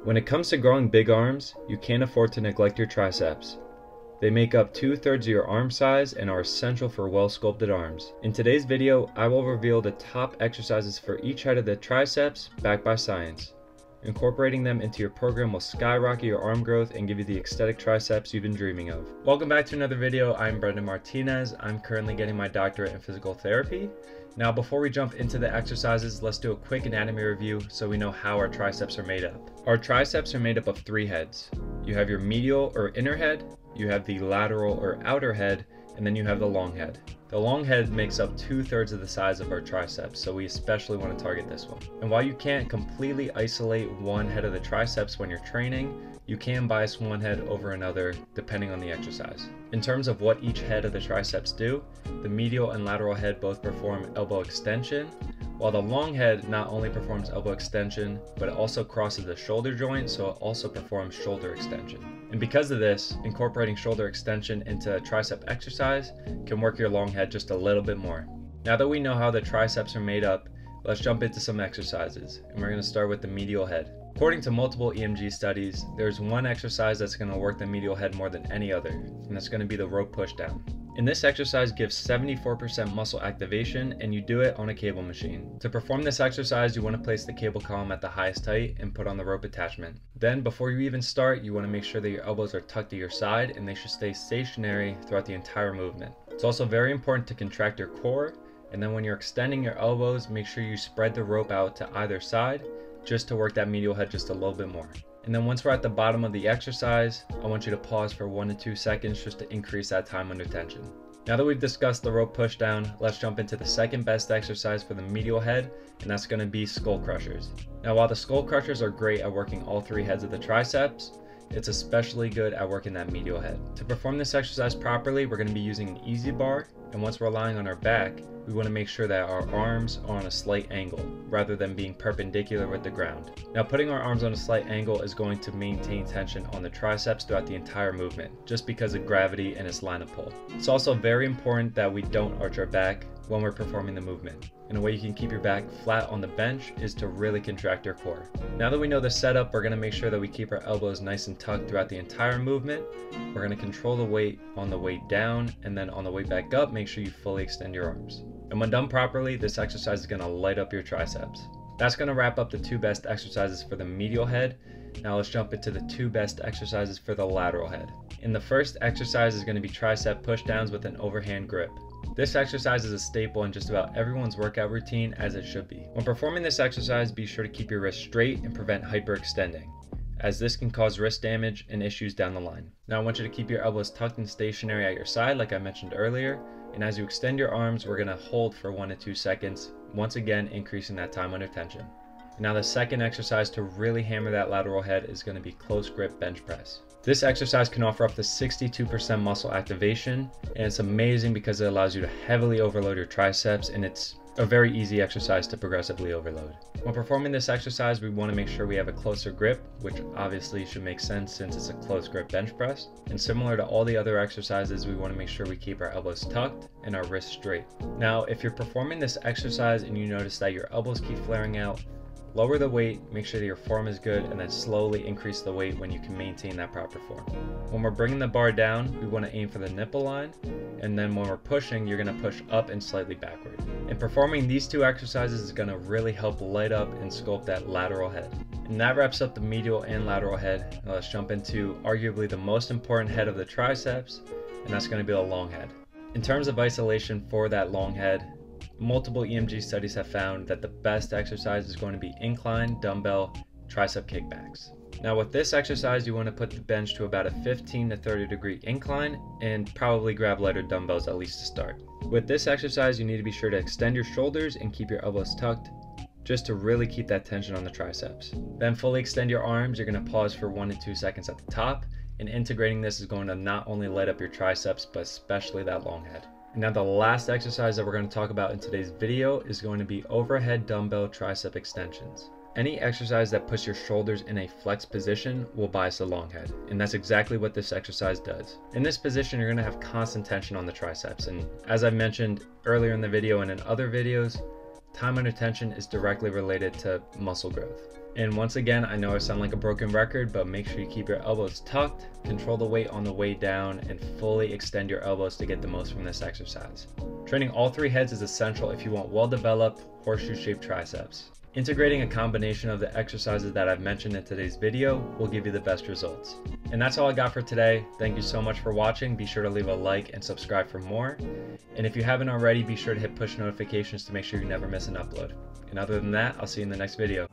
When it comes to growing big arms, you can't afford to neglect your triceps. They make up 2/3 of your arm size and are essential for well-sculpted arms. In today's video, I will reveal the top exercises for each head of the triceps backed by science. Incorporating them into your program will skyrocket your arm growth and give you the aesthetic triceps you've been dreaming of. Welcome back to another video. I'm Brendan Martinez. I'm currently getting my doctorate in physical therapy. Now, before we jump into the exercises, let's do a quick anatomy review so we know how our triceps are made up. Our triceps are made up of 3 heads. You have your medial or inner head, you have the lateral or outer head, and then you have the long head. The long head makes up 2/3 of the size of our triceps, so we especially want to target this one. And while you can't completely isolate one head of the triceps when you're training, you can bias one head over another depending on the exercise. In terms of what each head of the triceps do, the medial and lateral head both perform elbow extension, while the long head not only performs elbow extension, but it also crosses the shoulder joint, so it also performs shoulder extension. And because of this, incorporating shoulder extension into a tricep exercise can work your long head just a little bit more. Now that we know how the triceps are made up, let's jump into some exercises, and we're going to start with the medial head. According to multiple EMG studies, there's one exercise that's going to work the medial head more than any other, and that's going to be the rope pushdown. And this exercise gives 74% muscle activation, and you do it on a cable machine. To perform this exercise, you want to place the cable column at the highest height and put on the rope attachment. Then, before you even start, you want to make sure that your elbows are tucked to your side and they should stay stationary throughout the entire movement. It's also very important to contract your core, and then when you're extending your elbows, make sure you spread the rope out to either side just to work that medial head just a little bit more. And then once we're at the bottom of the exercise, I want you to pause for 1 to 2 seconds just to increase that time under tension. Now that we've discussed the rope pushdown, let's jump into the second best exercise for the medial head, and that's going to be skull crushers. Now while the skull crushers are great at working all 3 heads of the triceps, it's especially good at working that medial head. To perform this exercise properly, we're going to be using an easy bar, and once we're lying on our back, we want to make sure that our arms are on a slight angle rather than being perpendicular with the ground. Now, putting our arms on a slight angle is going to maintain tension on the triceps throughout the entire movement, just because of gravity and its line of pull. It's also very important that we don't arch our back when we're performing the movement. And a way you can keep your back flat on the bench is to really contract your core. Now that we know the setup, we're going to make sure that we keep our elbows nice and tucked throughout the entire movement. We're going to control the weight on the way down, and then on the way back up, make sure you fully extend your arms. And when done properly, this exercise is going to light up your triceps. That's going to wrap up the 2 best exercises for the medial head. Now let's jump into the 2 best exercises for the lateral head. And the first exercise is going to be tricep pushdowns with an overhand grip. This exercise is a staple in just about everyone's workout routine, as it should be. When performing this exercise, be sure to keep your wrists straight and prevent hyperextending, as this can cause wrist damage and issues down the line. Now I want you to keep your elbows tucked and stationary at your side like I mentioned earlier, and as you extend your arms, we're going to hold for 1 to 2 seconds, once again increasing that time under tension. Now the second exercise to really hammer that lateral head is going to be close grip bench press. This exercise can offer up to 62% muscle activation, and it's amazing because it allows you to heavily overload your triceps, and it's a very easy exercise to progressively overload. When performing this exercise, we want to make sure we have a closer grip, which obviously should make sense since it's a close grip bench press. And similar to all the other exercises, we want to make sure we keep our elbows tucked and our wrists straight. Now, if you're performing this exercise and you notice that your elbows keep flaring out, lower the weight, make sure that your form is good, and then slowly increase the weight when you can maintain that proper form. When we're bringing the bar down, we want to aim for the nipple line, and then when we're pushing, you're going to push up and slightly backward. And performing these 2 exercises is going to really help light up and sculpt that lateral head. And that wraps up the medial and lateral head. Now let's jump into arguably the most important head of the triceps, and that's going to be the long head. In terms of isolation for that long head, multiple EMG studies have found that the best exercise is going to be incline dumbbell tricep kickbacks. Now with this exercise, you want to put the bench to about a 15 to 30 degree incline and probably grab lighter dumbbells at least to start. With this exercise, you need to be sure to extend your shoulders and keep your elbows tucked just to really keep that tension on the triceps. Then fully extend your arms. You're going to pause for 1 to 2 seconds at the top, and integrating this is going to not only light up your triceps, but especially that long head. Now the last exercise that we're going to talk about in today's video is going to be overhead dumbbell tricep extensions. Any exercise that puts your shoulders in a flex position will bias the long head, and that's exactly what this exercise does. In this position, you're going to have constant tension on the triceps, and as I mentioned earlier in the video and in other videos, time under tension is directly related to muscle growth. And once again, I know I sound like a broken record, but make sure you keep your elbows tucked, control the weight on the way down, and fully extend your elbows to get the most from this exercise. Training all three heads is essential if you want well-developed, horseshoe-shaped triceps. Integrating a combination of the exercises that I've mentioned in today's video will give you the best results. And that's all I got for today. Thank you so much for watching. Be sure to leave a like and subscribe for more. And if you haven't already, be sure to hit push notifications to make sure you never miss an upload. And other than that, I'll see you in the next video.